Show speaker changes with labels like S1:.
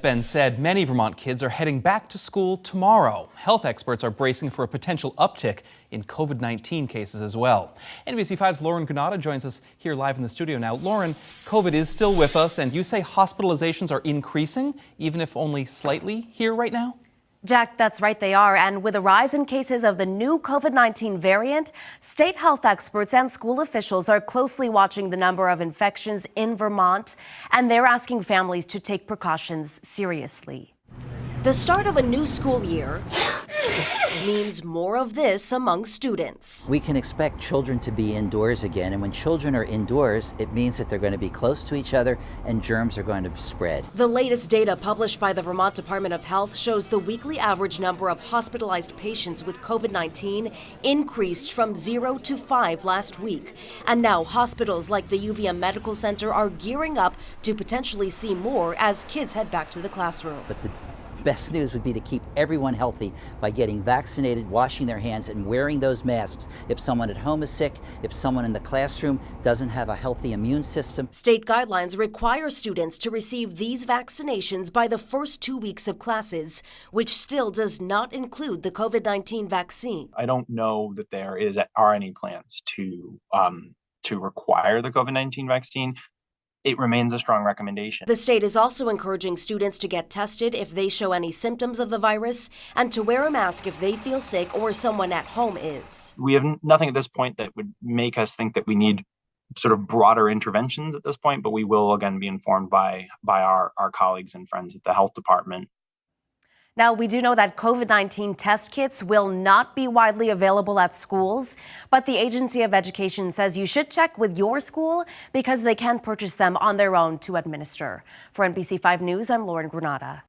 S1: Ben said, many Vermont kids are heading back to school tomorrow. Health experts are bracing for a potential uptick in COVID-19 cases as well. NBC5's Lauren Granada joins us here live in the studio now. Lauren, COVID is still with us, and you say hospitalizations are increasing, even if only slightly here right now?
S2: Jack, that's right, they are. And with a rise in cases of the new COVID-19 variant, state health experts and school officials are closely watching the number of infections in Vermont, and they're asking families to take precautions seriously. The start of a new school year means more of this among students.
S3: We can expect children to be indoors again, and when children are indoors, it means that they're going to be close to each other and germs are going to spread.
S2: The latest data published by the Vermont Department of Health shows the weekly average number of hospitalized patients with COVID-19 increased from 0 to 5 last week. And now hospitals like the UVM Medical Center are gearing up to potentially see more as kids head back to the classroom.
S3: But the best news would be to keep everyone healthy by getting vaccinated, washing their hands, and wearing those masks if someone at home is sick, if someone in the classroom doesn't have a healthy immune system.
S2: State guidelines require students to receive these vaccinations by the first 2 weeks of classes, which still does not include the COVID-19 vaccine.
S4: I don't know that there are any plans to require the COVID-19 vaccine. It remains a strong recommendation.
S2: The state is also encouraging students to get tested if they show any symptoms of the virus and to wear a mask if they feel sick or someone at home is.
S4: We have nothing at this point that would make us think that we need sort of broader interventions at this point, but we will again be informed by our colleagues and friends at the health department.
S2: Now, we do know that COVID-19 test kits will not be widely available at schools, but the Agency of Education says you should check with your school because they can purchase them on their own to administer. For NBC5 News, I'm Lauren Granada.